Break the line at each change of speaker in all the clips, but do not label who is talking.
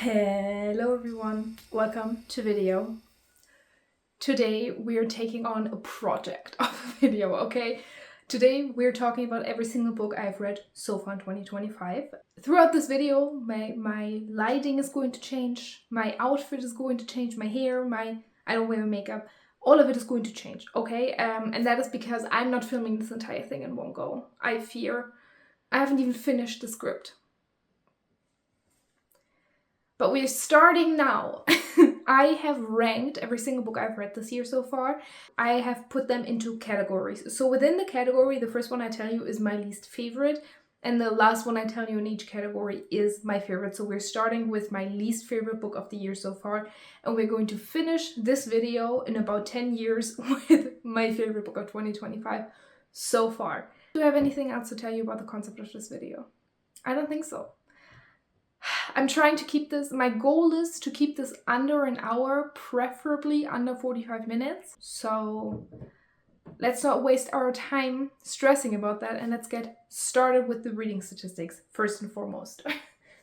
Hello everyone, welcome to video. Today we're taking on a project of a video, okay? Today we're talking about every single book I've read so far in 2025. Throughout this video, my lighting is going to change, my outfit is going to change, my hair, I don't wear makeup, all of it is going to change, okay? And that is because I'm not filming this entire thing in one go. I haven't even finished the script. But we're starting now. I have ranked every single book I've read this year so far. I have put them into categories. So within the category, the first one I tell you is my least favorite. And the last one I tell you in each category is my favorite. So we're starting with my least favorite book of the year so far. And we're going to finish this video in about 10 years with my favorite book of 2025 so far. Do I have anything else to tell you about the concept of this video? I don't think so. I'm trying to keep this, my goal is to keep this under an hour, preferably under 45 minutes. So let's not waste our time stressing about that and let's get started with the reading statistics first and foremost.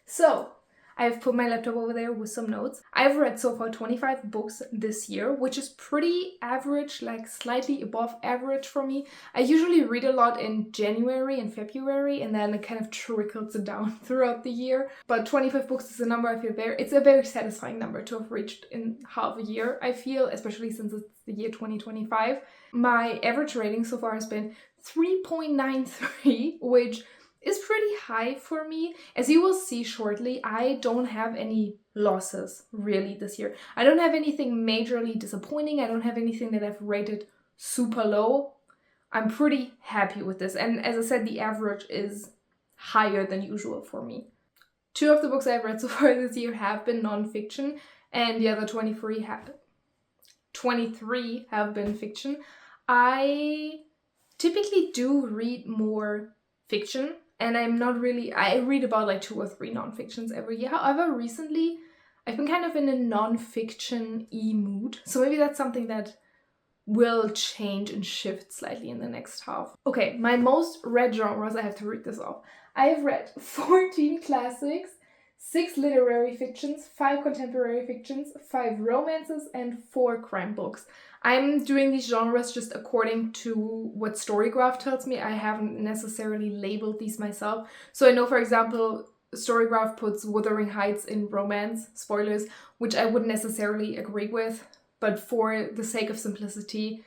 So I've put my laptop over there with some notes. I've read so far 25 books this year, which is pretty average, like slightly above average for me. I usually read a lot in January and February, and then it kind of trickles down throughout the year. But 25 books is a number I feel it's a very satisfying number to have reached in half a year, I feel, especially since it's the year 2025. My average rating so far has been 3.93, which is pretty high for me. As you will see shortly, I don't have any losses really this year. I don't have anything majorly disappointing. I don't have anything that I've rated super low. I'm pretty happy with this. And as I said, the average is higher than usual for me. 2 of the books I've read so far this year have been non-fiction, and the other 23 have been fiction. I typically do read more fiction. And I read about like 2 or 3 non-fictions every year. However, recently, I've been kind of in a non-fiction-y mood. So maybe that's something that will change and shift slightly in the next half. Okay, my most read genres, I have to read this off. I have read 14 classics, 6 literary fictions, 5 contemporary fictions, 5 romances, and 4 crime books. I'm doing these genres just according to what Storygraph tells me. I haven't necessarily labeled these myself. So I know, for example, Storygraph puts Wuthering Heights in romance, spoilers, which I wouldn't necessarily agree with. But for the sake of simplicity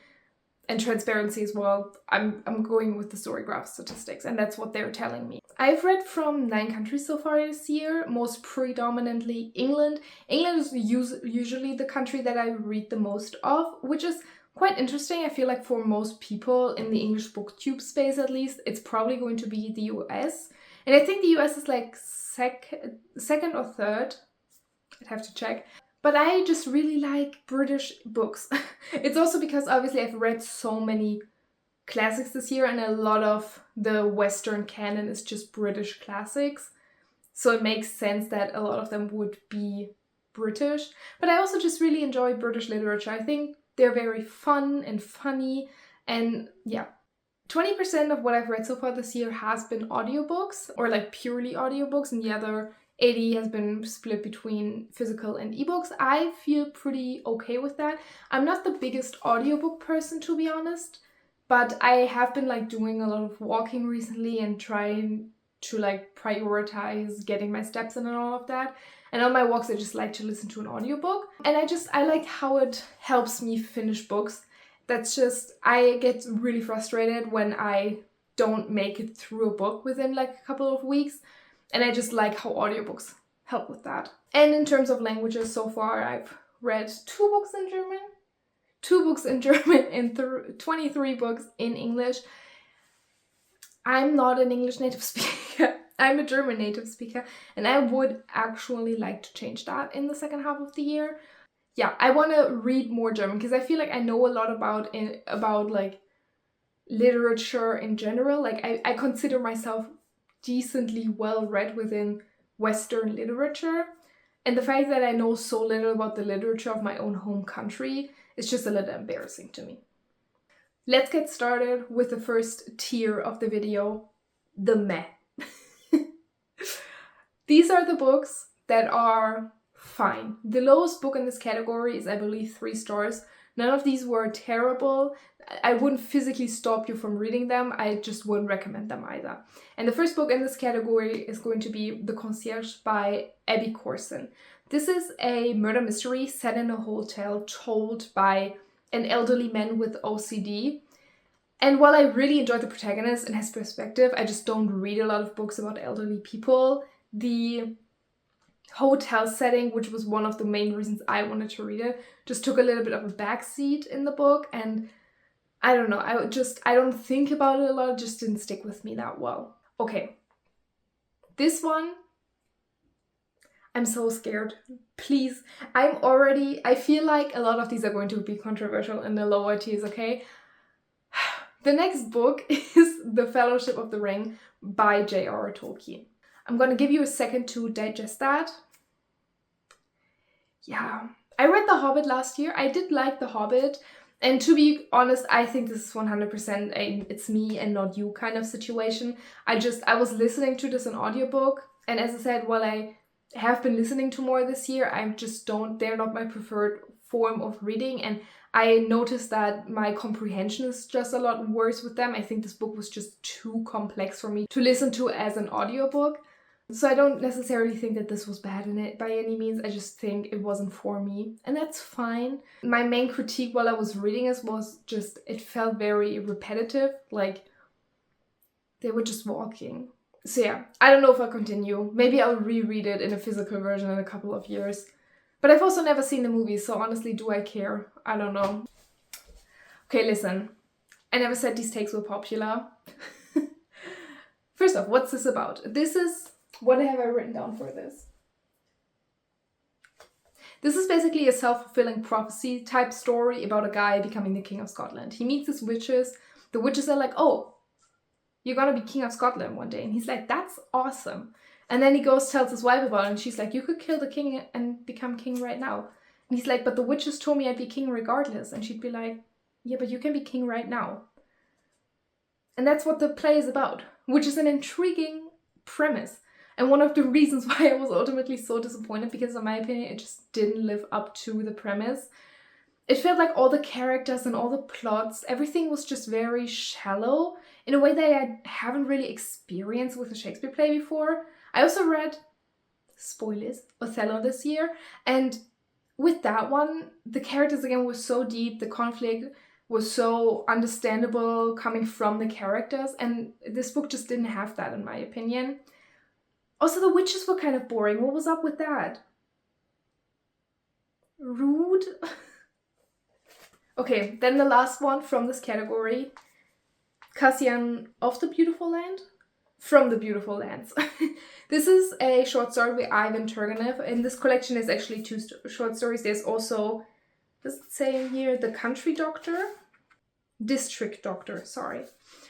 and transparency as well, I'm going with the Storygraph statistics, and that's what they're telling me. I've read from 9 countries so far this year, most predominantly England. England is usually the country that I read the most of, which is quite interesting. I feel like for most people in the English booktube space at least, it's probably going to be the US. And I think the US is like second or third. I'd have to check. But I just really like British books. It's also because obviously I've read so many classics this year and a lot of the Western canon is just British classics. So it makes sense that a lot of them would be British. But I also just really enjoy British literature. I think they're very fun and funny. And yeah, 20% of what I've read so far this year has been audiobooks or like purely audiobooks, and the other 80 has been split between physical and ebooks. I feel pretty okay with that. I'm not the biggest audiobook person, to be honest, but I have been like doing a lot of walking recently and trying to like prioritize getting my steps in and all of that. And on my walks, I just like to listen to an audiobook. And I like how it helps me finish books. I get really frustrated when I don't make it through a book within like a couple of weeks. And I just like how audiobooks help with that. And in terms of languages, so far I've read 2 books in German, 2 books in German, and 23 books in English. I'm not an English native speaker. I'm a German native speaker, and I would actually like to change that in the second half of the year. Yeah, I want to read more German because I feel like I know a lot about like literature in general. Like I consider myself decently well read within Western literature, and the fact that I know so little about the literature of my own home country is just a little embarrassing to me. Let's get started with the first tier of the video, the meh. These are the books that are fine. The lowest book in this category is, I believe, 3 stars. None of these were terrible. I wouldn't physically stop you from reading them. I just wouldn't recommend them either. And the first book in this category is going to be The Concierge by Abby Corson. This is a murder mystery set in a hotel told by an elderly man with OCD. And while I really enjoy the protagonist and his perspective, I just don't read a lot of books about elderly people. The hotel setting, which was one of the main reasons I wanted to read it, just took a little bit of a backseat in the book, and I don't know, I don't think about it a lot, it just didn't stick with me that well. Okay, this one, I'm so scared. Please, I feel like a lot of these are going to be controversial in the lower tiers, okay? The next book is The Fellowship of the Ring by J.R.R. Tolkien. I'm gonna give you a second to digest that. Yeah, I read The Hobbit last year. I did like The Hobbit. And to be honest, I think this is 100% a it's me and not you kind of situation. I was listening to this on audiobook. And as I said, while I have been listening to more this year, they're not my preferred form of reading. And I noticed that my comprehension is just a lot worse with them. I think this book was just too complex for me to listen to as an audiobook. So I don't necessarily think that this was bad in it by any means. I just think it wasn't for me. And that's fine. My main critique while I was reading this was just, it felt very repetitive. Like, they were just walking. So yeah, I don't know if I'll continue. Maybe I'll reread it in a physical version in a couple of years. But I've also never seen the movie, so honestly, do I care? I don't know. Okay, listen. I never said these takes were popular. First off, what's this about? What have I written down for this? This is basically a self-fulfilling prophecy type story about a guy becoming the King of Scotland. He meets these witches. The witches are like, oh, you're gonna be King of Scotland one day. And he's like, that's awesome. And then he goes, tells his wife about it, and she's like, you could kill the king and become king right now. And he's like, but the witches told me I'd be king regardless. And she'd be like, yeah, but you can be king right now. And that's what the play is about, which is an intriguing premise. And one of the reasons why I was ultimately so disappointed, because in my opinion, it just didn't live up to the premise. It felt like all the characters and all the plots, everything was just very shallow in a way that I haven't really experienced with a Shakespeare play before. I also read, spoilers, Othello this year, and with that one, the characters again were so deep, the conflict was so understandable coming from the characters, and this book just didn't have that in my opinion. Also, the witches were kind of boring. What was up with that? Rude? Okay, then the last one from this category. Cassian of the Beautiful Land? From the Beautiful Lands. This is a short story by Ivan Turgenev. In this collection is actually 2 short stories. There's also, does it say in here, The Country Doctor? District Doctor, sorry.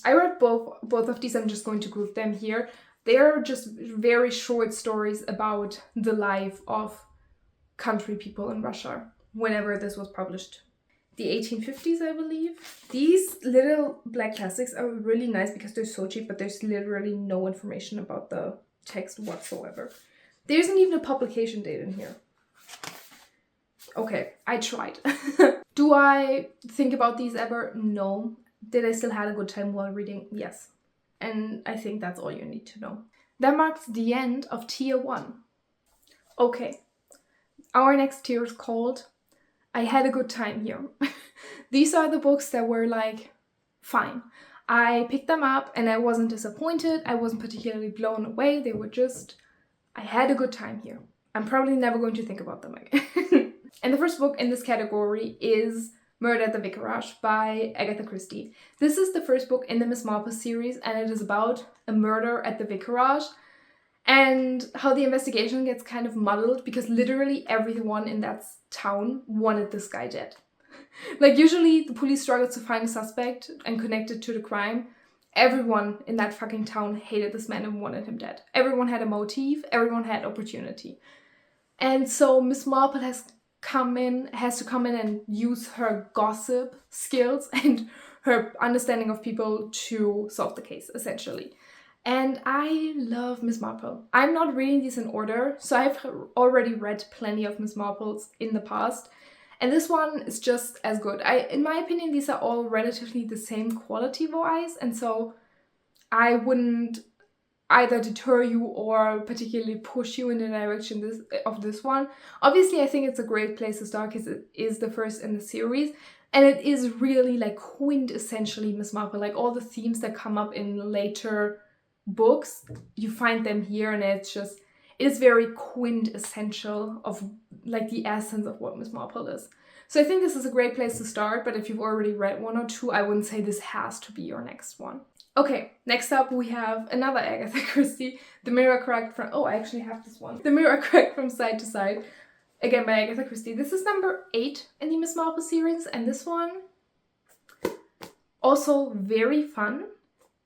I read both of these. I'm just going to group them here. They are just very short stories about the life of country people in Russia, whenever this was published. The 1850s, I believe. These little black classics are really nice because they're so cheap, but there's literally no information about the text whatsoever. There isn't even a publication date in here. Okay, I tried. Do I think about these ever? No. Did I still have a good time while reading? Yes. And I think that's all you need to know. That marks the end of tier 1. Okay, our next tier is called I Had a Good Time Here. These are the books that were like, fine. I picked them up and I wasn't disappointed. I wasn't particularly blown away. They were just, I had a good time here. I'm probably never going to think about them again. And the first book in this category is Murder at the Vicarage by Agatha Christie. This is the first book in the Miss Marple series, and it is about a murder at the vicarage and how the investigation gets kind of muddled because literally everyone in that town wanted this guy dead. Like, usually the police struggle to find a suspect and connect it to the crime. Everyone in that fucking town hated this man and wanted him dead. Everyone had a motive, everyone had opportunity. And so Miss Marple has to come in and use her gossip skills and her understanding of people to solve the case, essentially. And I love Miss Marple. I'm not reading these in order, so I've already read plenty of Miss Marples in the past. And this one is just as good. In my opinion, these are all relatively the same quality-wise, and so I wouldn't either deter you or particularly push you in the direction of this one. Obviously, I think it's a great place to start because it is the first in the series, and it is really like quintessentially Miss Marple. Like all the themes that come up in later books, you find them here, and it is very quintessential of like the essence of what Miss Marple is. So I think this is a great place to start, but if you've already read one or two, I wouldn't say this has to be your next one. Okay, next up we have another Agatha Christie, The Mirror Cracked from... Oh, I actually have this one. The Mirror Cracked from Side to Side, again by Agatha Christie. This is number 8 in the Miss Marple series, and this one also very fun.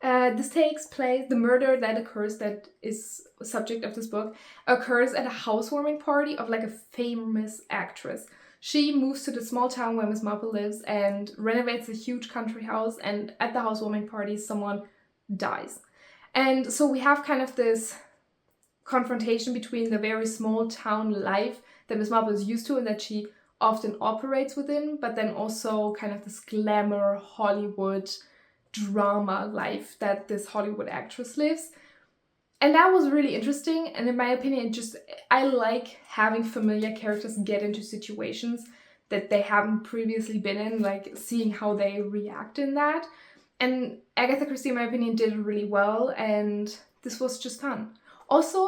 This takes place, the murder that occurs, that is subject of this book, occurs at a housewarming party of like a famous actress. She moves to the small town where Miss Marple lives and renovates a huge country house, and at the housewarming party someone dies. And so we have kind of this confrontation between the very small town life that Miss Marple is used to and that she often operates within, but then also kind of this glamour Hollywood drama life that this Hollywood actress lives. And that was really interesting, and in my opinion, I like having familiar characters get into situations that they haven't previously been in, like seeing how they react in that. And Agatha Christie, in my opinion, did really well, and this was just fun. Also,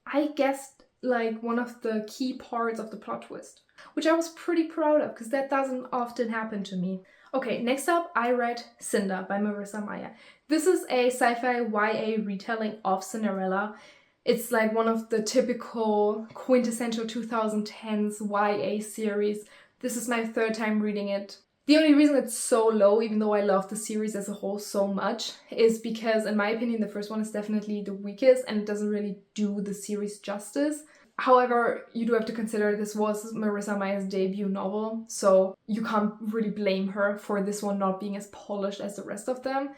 I guessed like one of the key parts of the plot twist, which I was pretty proud of because that doesn't often happen to me. Okay, next up, I read Cinder by Marissa Meyer. This is a sci-fi YA retelling of Cinderella. It's like one of the typical quintessential 2010s YA series. This is my 3rd time reading it. The only reason it's so low, even though I love the series as a whole so much, is because, in my opinion, the first one is definitely the weakest and it doesn't really do the series justice. However, you do have to consider this was Marissa Meyer's debut novel, so you can't really blame her for this one not being as polished as the rest of them.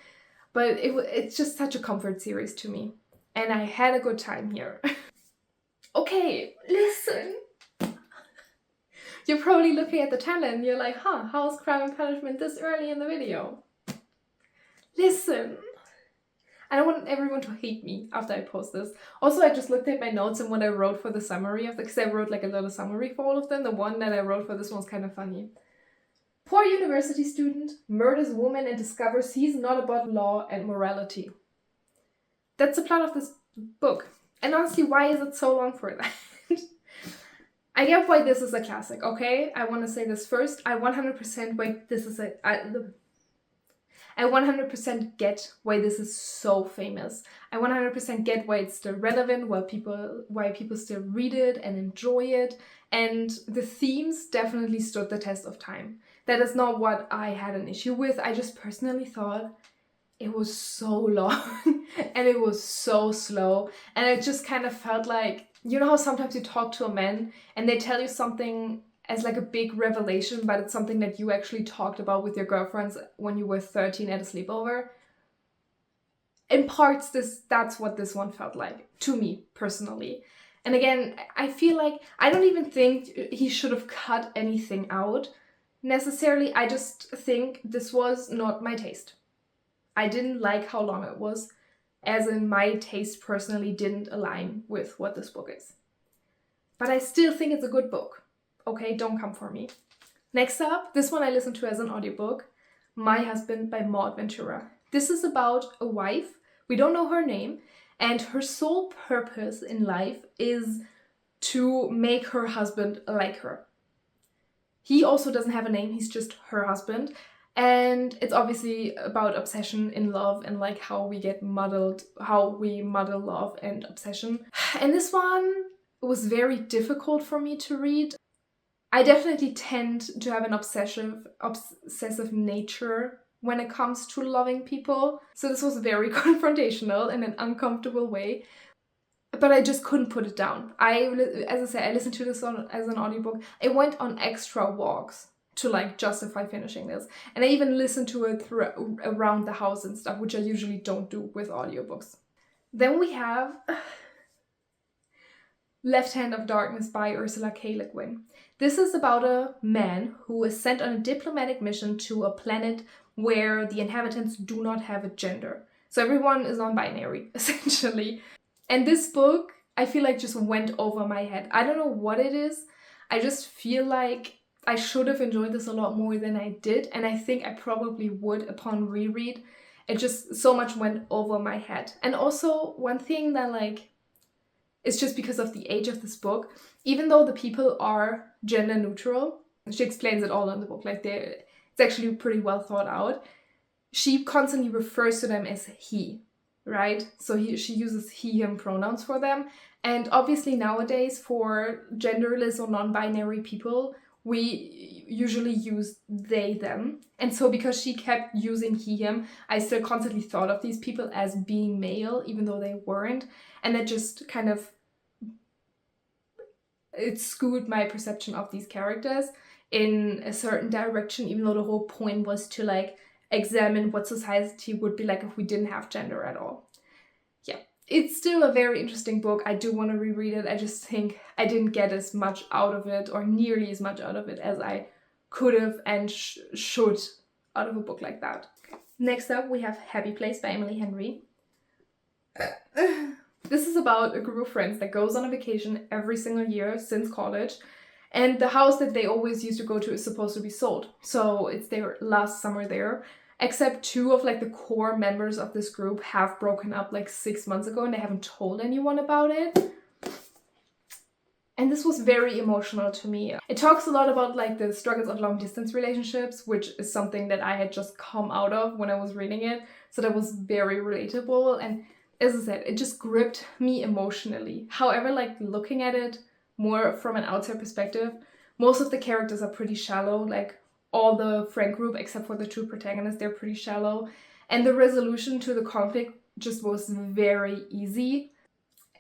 But it's just such a comfort series to me, and I had a good time here. Okay, listen. You're probably looking at the timeline and you're like, how's Crime and Punishment this early in the video? Listen. I don't want everyone to hate me after I post this. Also, I just looked at my notes and what I wrote for the summary of because I wrote like a little summary for all of them. The one that I wrote for this one's kind of funny. Poor university student murders woman and discovers he's not above law and morality. That's the plot of this book. And honestly, why is it so long for that? I get why this is a classic, okay? I want to say this first. I 100% get why this is so famous. I 100% get why it's still relevant, why people still read it and enjoy it. And the themes definitely stood the test of time. That is not what I had an issue with. I just personally thought it was so long and it was so slow. And it just kind of felt like, you know how sometimes you talk to a man and they tell you something as like a big revelation, but it's something that you actually talked about with your girlfriends when you were 13 at a sleepover? In parts, that's what this one felt like, to me, personally. And again, I feel like, I don't even think he should have cut anything out, necessarily. I just think this was not my taste. I didn't like how long it was, as in my taste personally didn't align with what this book is. But I still think it's a good book. Okay, don't come for me. Next up, this one I listened to as an audiobook, My Husband by Maud Ventura. This is about a wife, we don't know her name, and her sole purpose in life is to make her husband like her. He also doesn't have a name, he's just her husband. And it's obviously about obsession in love and like how we muddle love and obsession. And this one was very difficult for me to read. I definitely tend to have an obsessive nature when it comes to loving people. So this was very confrontational in an uncomfortable way. But I just couldn't put it down. As I said, I listened to this as an audiobook. I went on extra walks to like justify finishing this. And I even listened to it around the house and stuff, which I usually don't do with audiobooks. Then we have Left Hand of Darkness by Ursula K. Le Guin. This is about a man who is sent on a diplomatic mission to a planet where the inhabitants do not have a gender. So everyone is non-binary, essentially. And this book, I feel like just went over my head. I don't know what it is. I just feel like I should have enjoyed this a lot more than I did. And I think I probably would upon reread. It just so much went over my head. And also one thing that like, it's just because of the age of this book, even though the people are gender neutral, she explains it all in the book, like it's actually pretty well thought out. She constantly refers to them as he, right? So she uses he, him pronouns for them. And obviously nowadays for genderless or non-binary people, we usually use they, them. And so because she kept using he, him, I still constantly thought of these people as being male, even though they weren't. And that just kind of, it skewed my perception of these characters in a certain direction, even though the whole point was to like examine what society would be like if we didn't have gender at all. Yeah, it's still a very interesting book. I do want to reread it. I just think I didn't get as much out of it, or nearly as much out of it as I could have and should out of a book like that. Next up, we have Happy Place by Emily Henry. This is about a group of friends that goes on a vacation every single year since college. And the house that they always used to go to is supposed to be sold. So it's their last summer there. Except 2 of like the core members of this group have broken up like 6 months ago and they haven't told anyone about it. And this was very emotional to me. It talks a lot about like the struggles of long distance relationships, which is something that I had just come out of when I was reading it. So that was very relatable. And as I said, it just gripped me emotionally. However, like looking at it more from an outside perspective, most of the characters are pretty shallow. Like all the friend group, except for the 2 protagonists, they're pretty shallow. And the resolution to the conflict just was very easy.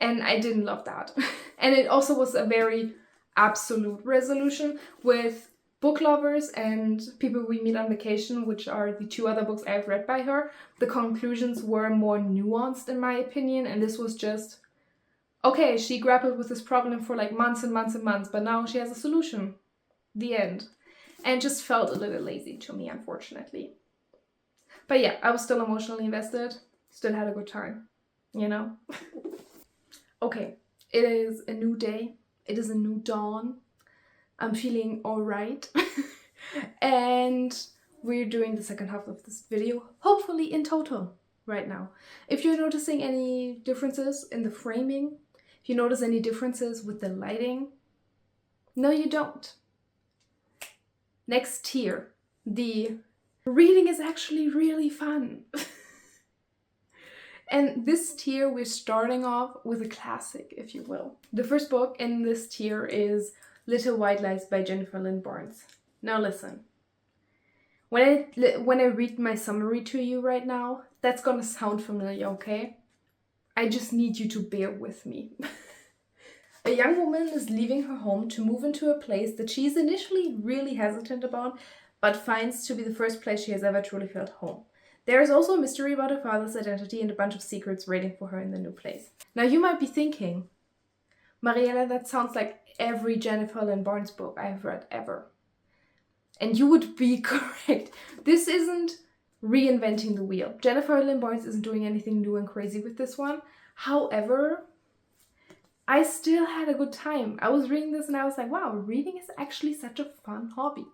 And I didn't love that. And it also was a very absolute resolution with book lovers and people we meet on vacation, which are the 2 other books I've read by her. The conclusions were more nuanced in my opinion. And this was just, okay, she grappled with this problem for like months and months and months, but now she has a solution. The end. And just felt a little lazy to me, unfortunately. But yeah, I was still emotionally invested. Still had a good time, you know? Okay, it is a new day. It is a new dawn. I'm feeling alright. And we're doing the second half of this video, hopefully in total, right now. If you're noticing any differences in the framing, if you notice any differences with the lighting, no you don't. Next tier, the reading is actually really fun. And this tier, we're starting off with a classic, if you will. The first book in this tier is Little White Lies by Jennifer Lynn Barnes. Now listen, when I read my summary to you right now, that's gonna sound familiar, okay? I just need you to bear with me. A young woman is leaving her home to move into a place that she is initially really hesitant about, but finds to be the first place she has ever truly felt home. There is also a mystery about her father's identity and a bunch of secrets waiting for her in the new place. Now you might be thinking, Mariella, that sounds like every Jennifer Lynn Barnes book I've read ever. And you would be correct. This isn't reinventing the wheel. Jennifer Lynn Barnes isn't doing anything new and crazy with this one. However, I still had a good time. I was reading this and I was like, wow, reading is actually such a fun hobby.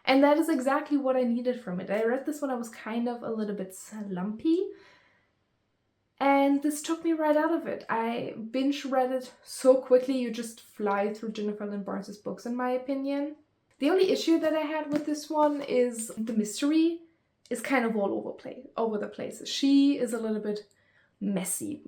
And that is exactly what I needed from it. I read this when I was kind of a little bit slumpy. And this took me right out of it. I binge read it so quickly, you just fly through Jennifer Lynn Barnes' books, in my opinion. The only issue that I had with this one is the mystery is kind of all over the place. She is a little bit messy.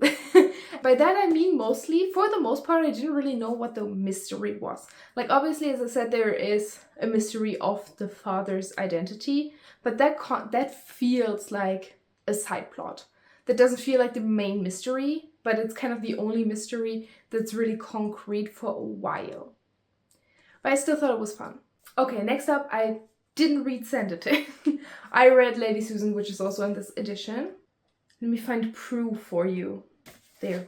By that I mean mostly, for the most part, I didn't really know what the mystery was. Like obviously, as I said, there is a mystery of the father's identity, but that feels like a side plot. That doesn't feel like the main mystery, but it's kind of the only mystery that's really concrete for a while. But I still thought it was fun. Okay, next up, I didn't read Sensitive. I read Lady Susan, which is also in this edition. Let me find proof for you. There.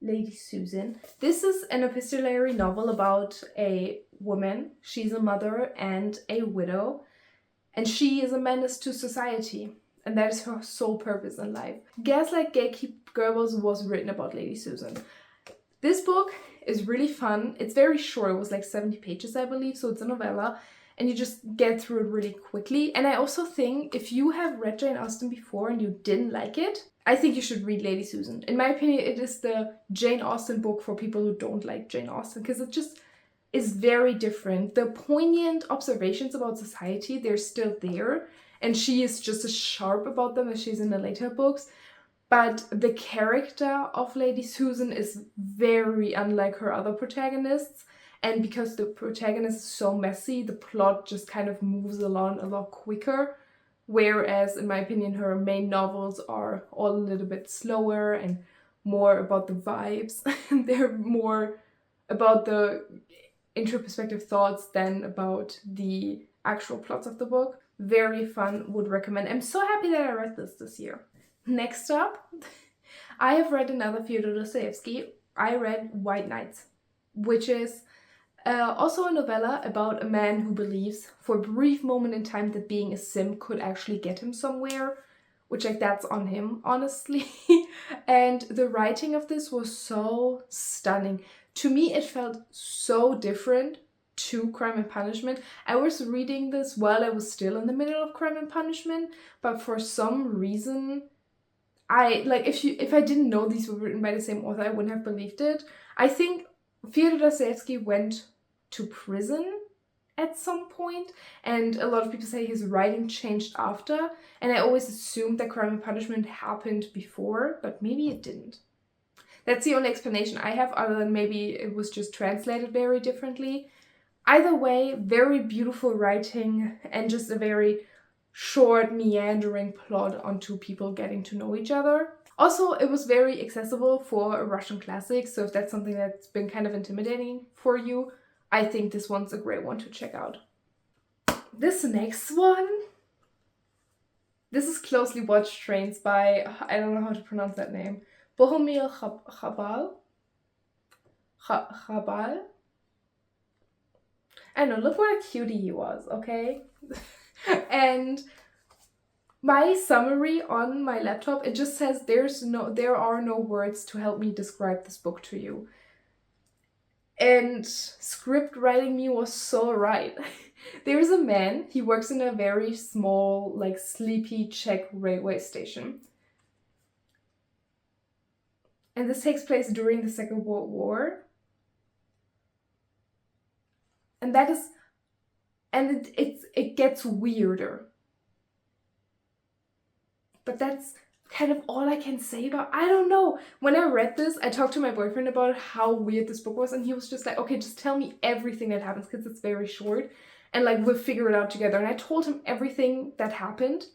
Lady Susan. This is an epistolary novel about a woman. She's a mother and a widow. And she is a menace to society. And that is her sole purpose in life. Gaslight Gatekeep Goebbels was written about Lady Susan. This book is really fun. It's very short. It was like 70 pages, I believe. So it's a novella. And you just get through it really quickly. And I also think if you have read Jane Austen before and you didn't like it, I think you should read Lady Susan. In my opinion, it is the Jane Austen book for people who don't like Jane Austen, because it just is very different. The poignant observations about society, they're still there. And she is just as sharp about them as she's in the later books. But the character of Lady Susan is very unlike her other protagonists. And because the protagonist is so messy, the plot just kind of moves along a lot quicker. Whereas, in my opinion, her main novels are all a little bit slower and more about the vibes. They're more about the introspective thoughts than about the actual plots of the book. Very fun, would recommend. I'm so happy that I read this year. Next up, I have read another Fyodor Dostoevsky. I read White Nights, which is also a novella about a man who believes for a brief moment in time that being a simp could actually get him somewhere, which like that's on him, honestly. And the writing of this was so stunning. To me, it felt so different to Crime and Punishment. I was reading this while I was still in the middle of Crime and Punishment, but for some reason, if I didn't know these were written by the same author, I wouldn't have believed it. I think Fyodor Dostoevsky went to prison at some point, and a lot of people say his writing changed after, and I always assumed that Crime and Punishment happened before, but maybe it didn't. That's the only explanation I have, other than maybe it was just translated very differently. Either way, very beautiful writing and just a very short, meandering plot on two people getting to know each other. Also, it was very accessible for a Russian classic, so if that's something that's been kind of intimidating for you, I think this one's a great one to check out. This next one, this is Closely Watched Trains by, I don't know how to pronounce that name, Bohumil Chabal. I know, look what a cutie he was, okay? And my summary on my laptop, it just says there are no words to help me describe this book to you. And script writing me was so right. There's a man, he works in a very small, like sleepy Czech railway station. And this takes place during the Second World War. And it gets weirder. But that's kind of all I can say about. I don't know. When I read this, I talked to my boyfriend about how weird this book was, and he was just like, okay, just tell me everything that happens, because it's very short, and like we'll figure it out together. And I told him everything that happened,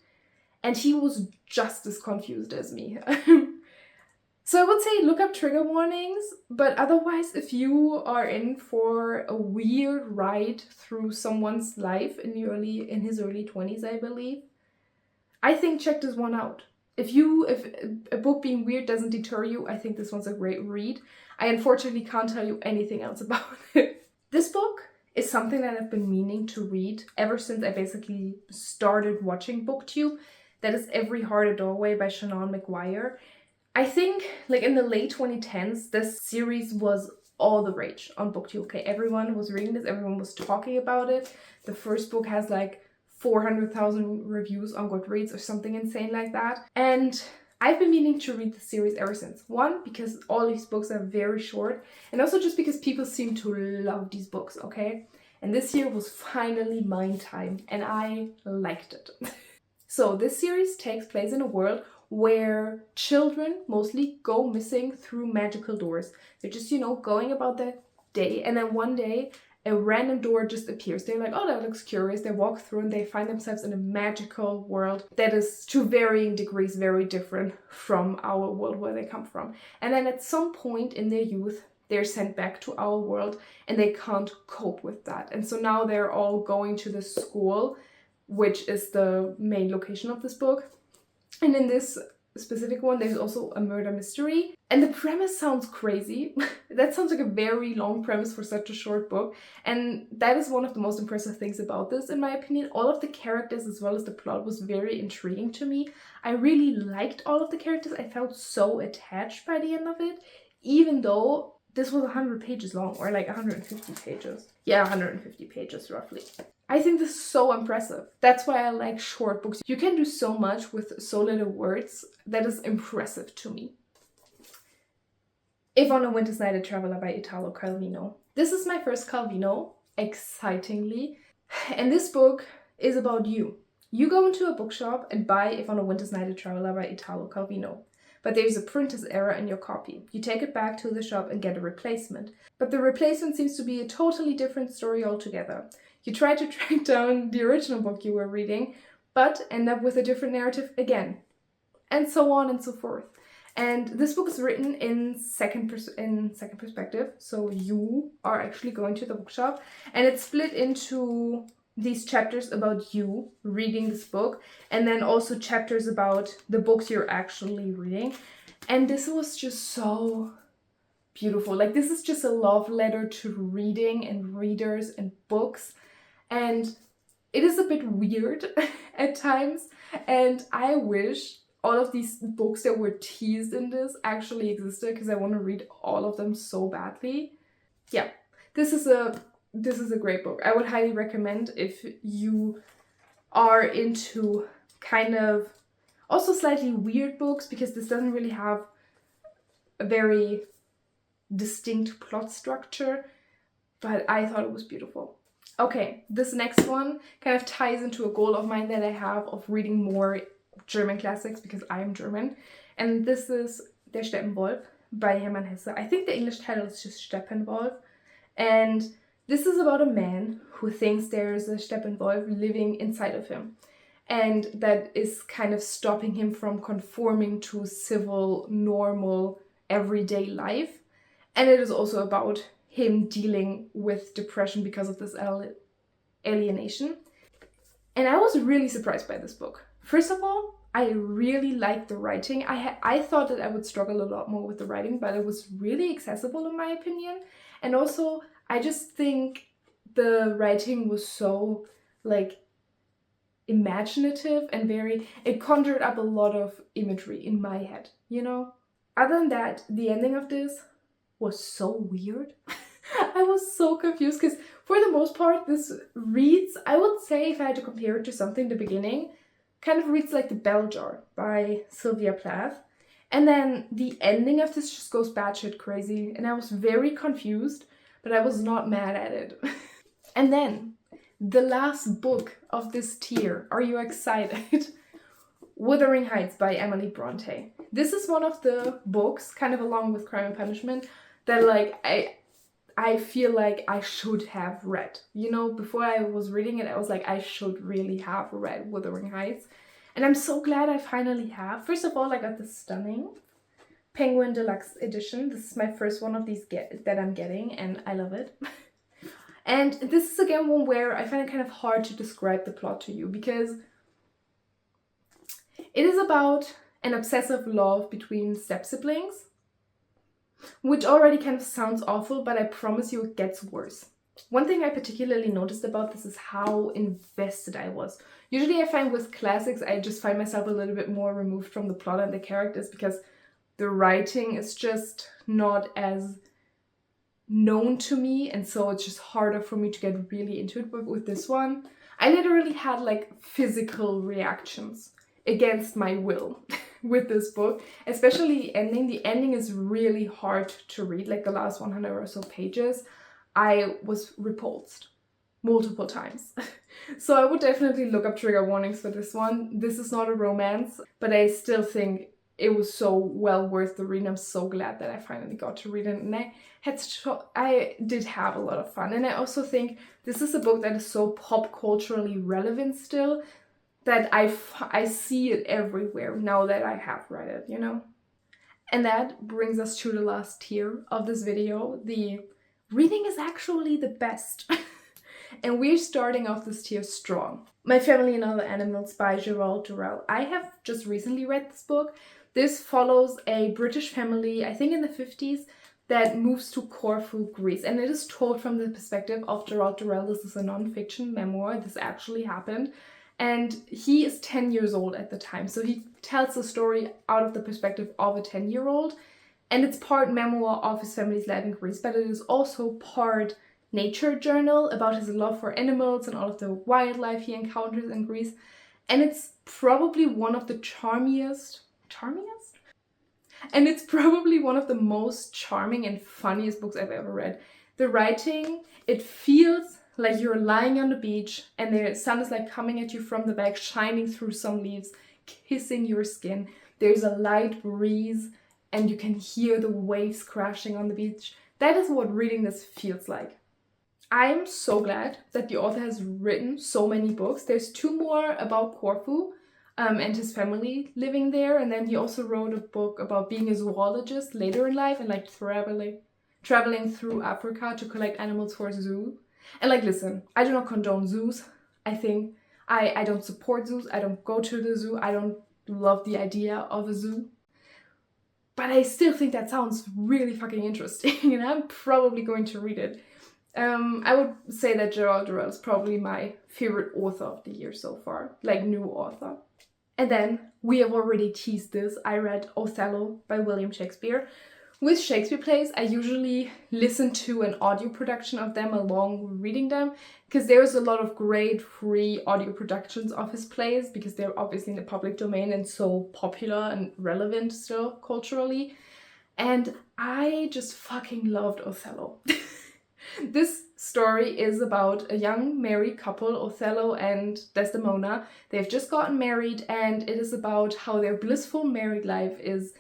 and he was just as confused as me. So I would say look up trigger warnings, but otherwise, if you are in for a weird ride through someone's life in his early 20s, I believe, I think check this one out. If a book being weird doesn't deter you, I think this one's a great read. I unfortunately can't tell you anything else about it. This book is something that I've been meaning to read ever since I basically started watching BookTube. That is Every Heart a Doorway by Shannon McGuire. I think like in the late 2010s, this series was all the rage on BookTube. Okay, everyone was reading this, everyone was talking about it. The first book has like 400,000 reviews on Goodreads or something insane like that. And I've been meaning to read the series ever since. One, because all these books are very short, and also just because people seem to love these books, okay? And this year was finally my time, and I liked it. So this series takes place in a world where children mostly go missing through magical doors. They're just, going about their day, and then one day a random door just appears. They're like, oh, that looks curious. They walk through and they find themselves in a magical world that is to varying degrees very different from our world where they come from. And then at some point in their youth, they're sent back to our world and they can't cope with that. And so now they're all going to this school, which is the main location of this book. And in this specific one, there's also a murder mystery. And the premise sounds crazy. That sounds like a very long premise for such a short book. And that is one of the most impressive things about this, in my opinion. All of the characters as well as the plot was very intriguing to me. I really liked all of the characters. I felt so attached by the end of it, even though this was 100 pages long, or like 150 pages. Yeah, 150 pages roughly. I think this is so impressive. That's why I like short books. You can do so much with so little words. That is impressive to me. If on a Winter's Night, a Traveler by Italo Calvino. This is my first Calvino, excitingly. And this book is about you. You go into a bookshop and buy If on a Winter's Night, a Traveler by Italo Calvino. But there's a printer's error in your copy. You take it back to the shop and get a replacement. But the replacement seems to be a totally different story altogether. You try to track down the original book you were reading, but end up with a different narrative again. And so on and so forth. And this book is written in second perspective. So you are actually going to the bookshop. And it's split into these chapters about you reading this book. And then also chapters about the books you're actually reading. And this was just so beautiful. Like, this is just a love letter to reading and readers and books. And it is a bit weird at times. And I wish all of these books that were teased in this actually existed, because I want to read all of them so badly. Yeah, this is a great book. I would highly recommend if you are into kind of also slightly weird books, because this doesn't really have a very distinct plot structure, but I thought it was beautiful. Okay, this next one kind of ties into a goal of mine that I have of reading more German classics, because I am German. And this is Der Steppenwolf by Hermann Hesse. I think the English title is just Steppenwolf. And this is about a man who thinks there's a Steppenwolf living inside of him. And that is kind of stopping him from conforming to civil, normal, everyday life. And it is also about him dealing with depression because of this alienation. And I was really surprised by this book. First of all, I really liked the writing. I thought that I would struggle a lot more with the writing, but it was really accessible in my opinion. And also, I just think the writing was so, like, imaginative and it conjured up a lot of imagery in my head, you know? Other than that, the ending of this was so weird. I was so confused, because for the most part, this reads, I would say, if I had to compare it to something, the beginning kind of reads like The Bell Jar by Sylvia Plath. And then the ending of this just goes batshit crazy, and I was very confused, but I was not mad at it. And then the last book of this tier, are you excited? Wuthering Heights by Emily Bronte. This is one of the books, kind of along with Crime and Punishment, that like I feel like I should have read. You know, before I was reading it, I was like, I should really have read Wuthering Heights. And I'm so glad I finally have. First of all, I got the stunning Penguin Deluxe Edition. This is my first one of these that I'm getting, and I love it. And this is again one where I find it kind of hard to describe the plot to you, because it is about an obsessive love between step-siblings, which already kind of sounds awful, but I promise you it gets worse. One thing I particularly noticed about this is how invested I was. Usually I find with classics, I just find myself a little bit more removed from the plot and the characters, because the writing is just not as known to me, and so it's just harder for me to get really into it. But with this one, I literally had like physical reactions against my will with this book, especially the ending. The ending is really hard to read, like the last 100 or so pages. I was repulsed multiple times. So I would definitely look up trigger warnings for this one. This is not a romance, but I still think it was so well worth the read. I'm so glad that I finally got to read it, and I did have a lot of fun. And I also think this is a book that is so pop culturally relevant still, that I see it everywhere now that I have read it, you know? And that brings us to the last tier of this video. The reading is actually the best. And we're starting off this tier strong. My Family and Other Animals by Gerald Durrell. I have just recently read this book. This follows a British family, I think in the 50s, that moves to Corfu, Greece. And it is told from the perspective of Gerald Durrell. This is a non-fiction memoir. This actually happened. And he is 10 years old at the time. So he tells the story out of the perspective of a 10-year-old. And it's part memoir of his family's life in Greece, but it is also part nature journal about his love for animals and all of the wildlife he encounters in Greece. And it's probably one of the charmiest? And it's probably one of the most charming and funniest books I've ever read. The writing, it feels like you're lying on the beach and the sun is like coming at you from the back, shining through some leaves, kissing your skin. There's a light breeze and you can hear the waves crashing on the beach. That is what reading this feels like. I'm so glad that the author has written so many books. There's 2 more about Corfu and his family living there. And then he also wrote a book about being a zoologist later in life and like traveling through Africa to collect animals for a zoo. And like, listen, I do not condone zoos. I think I don't support zoos. I don't go to the zoo. I don't love the idea of a zoo. But I still think that sounds really fucking interesting and I'm probably going to read it. I would say that Gerald Durrell is probably my favorite author of the year so far, like new author. And then, we have already teased this, I read Othello by William Shakespeare. With Shakespeare plays, I usually listen to an audio production of them along with reading them, because there's a lot of great free audio productions of his plays, because they're obviously in the public domain and so popular and relevant still culturally. And I just fucking loved Othello. This story is about a young married couple, Othello and Desdemona. They've just gotten married and it is about how their blissful married life is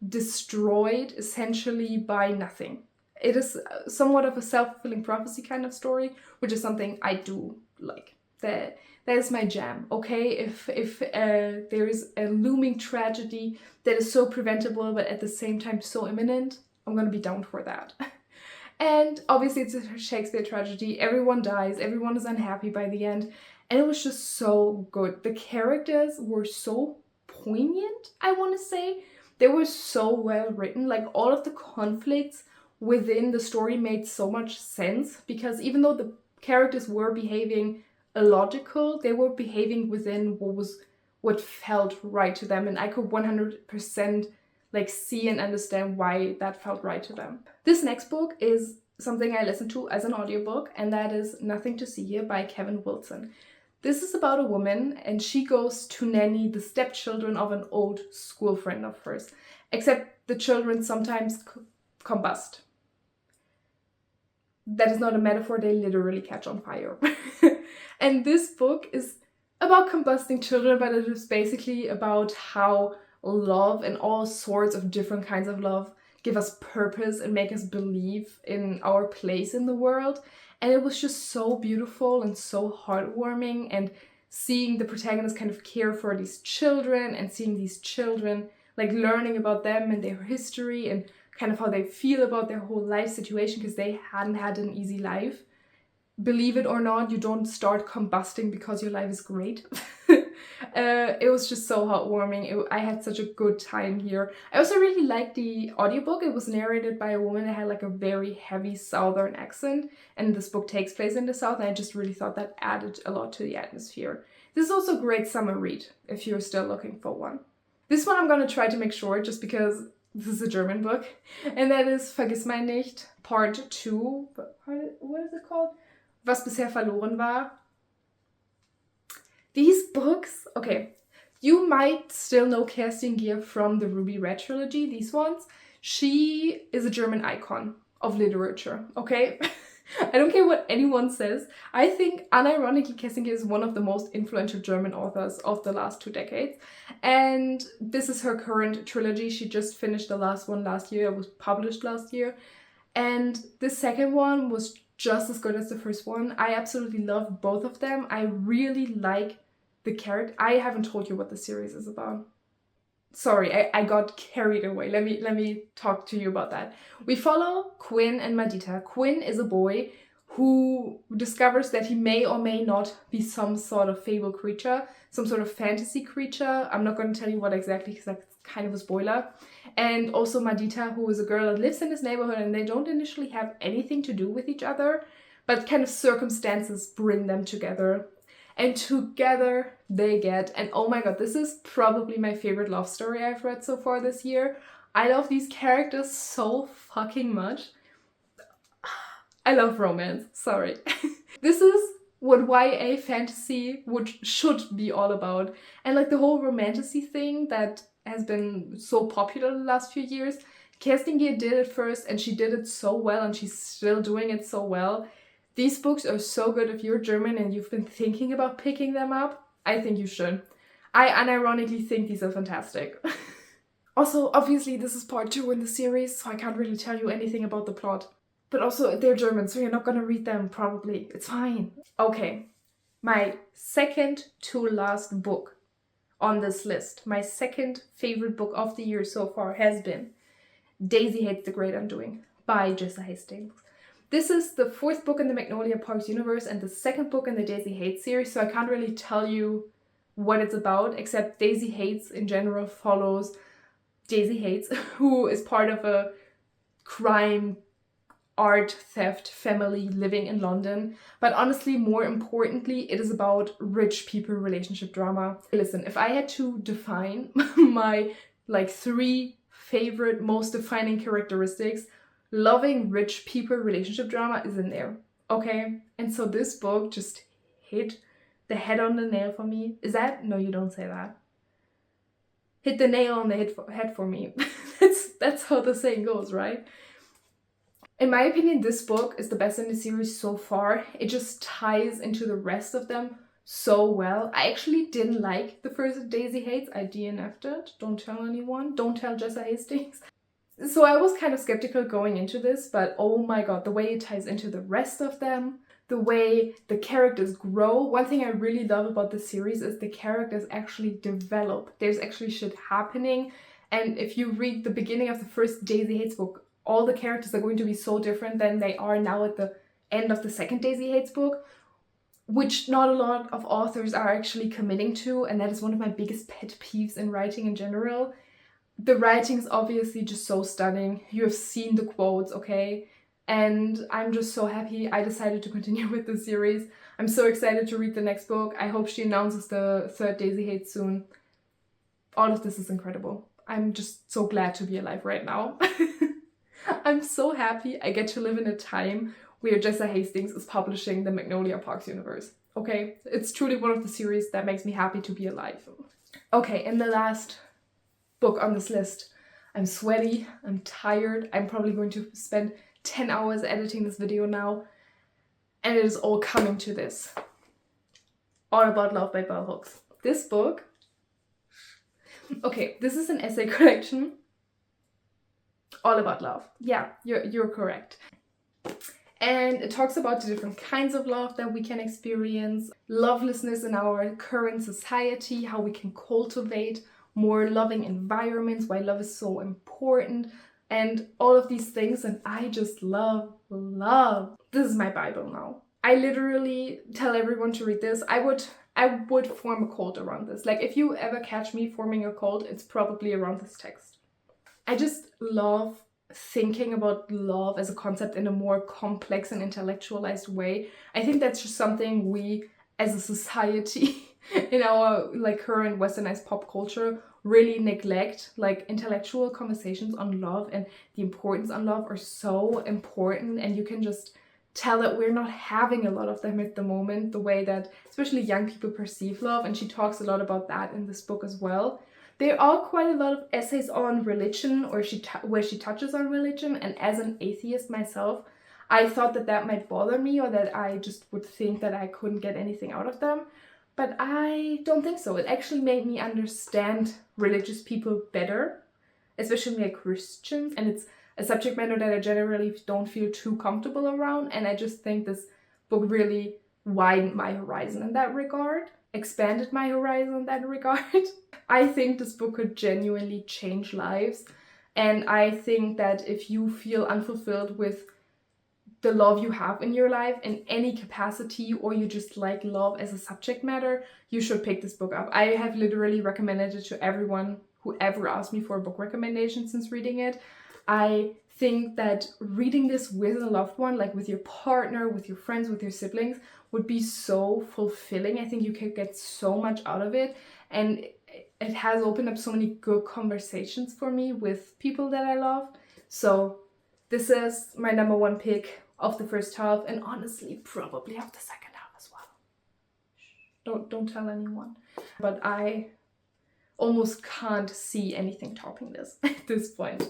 destroyed essentially by nothing. It is somewhat of a self-fulfilling prophecy kind of story, which is something I do like. That is my jam, okay? If there is a looming tragedy that is so preventable but at the same time so imminent, I'm gonna be down for that. And obviously it's a Shakespeare tragedy. Everyone dies, everyone is unhappy by the end. And it was just so good. The characters were so poignant, I want to say. They were so well written. Like all of the conflicts within the story made so much sense. Because even though the characters were behaving illogical, they were behaving within what felt right to them. And I could 100% like see and understand why that felt right to them. This next book is something I listened to as an audiobook, and that is Nothing to See Here by Kevin Wilson. This is about a woman and she goes to nanny the stepchildren of an old school friend of hers, except the children sometimes combust. That is not a metaphor, they literally catch on fire. And this book is about combusting children, but it is basically about how love and all sorts of different kinds of love give us purpose and make us believe in our place in the world. And it was just so beautiful and so heartwarming, and seeing the protagonist kind of care for these children and seeing these children like learning about them and their history and kind of how they feel about their whole life situation, because they hadn't had an easy life. Believe it or not, you don't start combusting because your life is great. It was just so heartwarming. I had such a good time here. I also really liked the audiobook. It was narrated by a woman that had like a very heavy southern accent, and this book takes place in the south, and I just really thought that added a lot to the atmosphere. This is also a great summer read if you're still looking for one. This one I'm gonna try to make short just because this is a German book, and that is Vergiss mein nicht, Part 2. What is it called? Was bisher verloren war. These books, okay, you might still know Kerstin Gier from the Ruby Red trilogy, these ones. She is a German icon of literature, okay? I don't care what anyone says. I think, unironically, Kerstin Gier is one of the most influential German authors of the last 2 decades. And this is her current trilogy. She just finished the last one last year. It was published last year. And the second one was just as good as the first one. I absolutely love both of them. I really like the character. I haven't told you what the series is about. sorry, I got carried away. Let me talk to you about that. We follow Quinn and Madita. Quinn is a boy who discovers that he may or may not be some sort of fable creature, some sort of fantasy creature. I'm not going to tell you what exactly because that's kind of a spoiler. And also Madita, who is a girl that lives in this neighborhood, and they don't initially have anything to do with each other, but kind of circumstances bring them together. And together they get, and oh my god, this is probably my favorite love story I've read so far this year. I love these characters so fucking much. I love romance, sorry. This is what YA fantasy should be all about. And like the whole romantasy thing that has been so popular the last few years, Kerstin Gier did it first and she did it so well and she's still doing it so well. These books are so good. If you're German and you've been thinking about picking them up, I think you should. I unironically think these are fantastic. Also, obviously this is part 2 in the series, so I can't really tell you anything about the plot. But also, they're German, so you're not gonna read them, probably. It's fine. Okay, my second to last book on this list, my second favorite book of the year so far has been Daisy Hates the Great Undoing by Jessa Hastings. This is the 4th book in the Magnolia Parks universe and the 2nd book in the Daisy Hates series, so I can't really tell you what it's about, except Daisy Hates in general follows Daisy Hates, who is part of a crime art theft family living in London. But honestly, more importantly, it is about rich people relationship drama. Listen, if I had to define my 3 favorite most defining characteristics, loving rich people relationship drama is in there, okay? And so this book just hit the head on the nail for me. Is that? No, you don't say that. Hit the nail on the head for me. That's how the saying goes, right? In my opinion, this book is the best in the series so far. It just ties into the rest of them so well. I actually didn't like the first Daisy Hates. I DNF'd it. Don't tell anyone. Don't tell Jessa Hastings. So I was kind of skeptical going into this, but oh my god, the way it ties into the rest of them, the way the characters grow. One thing I really love about the series is the characters actually develop. There's actually shit happening. And if you read the beginning of the first Daisy Hates book, all the characters are going to be so different than they are now at the end of the second Daisy Hates book, which not a lot of authors are actually committing to, and that is one of my biggest pet peeves in writing in general. The writing is obviously just so stunning. You have seen the quotes, okay? And I'm just so happy I decided to continue with the series. I'm so excited to read the next book. I hope she announces the 3rd Daisy Hates soon. All of this is incredible. I'm just so glad to be alive right now. I'm so happy I get to live in a time where Jessa Hastings is publishing the Magnolia Parks universe. Okay, it's truly one of the series that makes me happy to be alive. Okay, and the last book on this list. I'm sweaty, I'm tired, I'm probably going to spend 10 hours editing this video now, and it is all coming to this. All About Love by Bell Hooks. This book, okay, this is an essay collection. All about love. Yeah, you're correct. And it talks about the different kinds of love that we can experience, lovelessness in our current society, how we can cultivate more loving environments, why love is so important, and all of these things. And I just love. This is my Bible now. I literally tell everyone to read this. I would form a cult around this. Like, if you ever catch me forming a cult, it's probably around this text. I just love thinking about love as a concept in a more complex and intellectualized way. I think that's just something we as a society in our current westernized pop culture really neglect. Like, intellectual conversations on love and the importance on love are so important, and you can just tell that we're not having a lot of them at the moment, the way that especially young people perceive love, and she talks a lot about that in this book as well. There are quite a lot of essays on religion, or where she touches on religion, and as an atheist myself, I thought that might bother me, or that I just would think that I couldn't get anything out of them. But I don't think so. It actually made me understand religious people better, especially like Christians, and it's a subject matter that I generally don't feel too comfortable around, and I just think this book really widened my horizon in that regard. expanded my horizon in that regard. I think this book could genuinely change lives. And I think that if you feel unfulfilled with the love you have in your life in any capacity, or you just like love as a subject matter, you should pick this book up. I have literally recommended it to everyone who ever asked me for a book recommendation since reading it. I think that reading this with a loved one, like with your partner, with your friends, with your siblings, would be so fulfilling. I think you could get so much out of it, and it has opened up so many good conversations for me with people that I love. So this is my number one pick of the first half, and honestly probably of the second half as well. Don't tell anyone. But I almost can't see anything topping this at this point.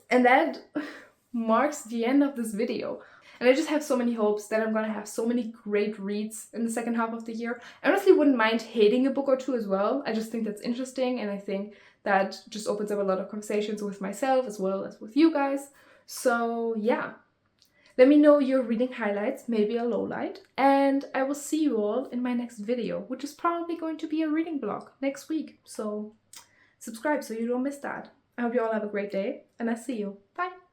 And that marks the end of this video. And I just have so many hopes that I'm gonna have so many great reads in the second half of the year. I honestly wouldn't mind hating a book or two as well. I just think that's interesting, and I think that just opens up a lot of conversations with myself as well as with you guys. So yeah, let me know your reading highlights, maybe a lowlight, and I will see you all in my next video, which is probably going to be a reading vlog next week. So subscribe so you don't miss that. I hope you all have a great day, and I'll see you. Bye!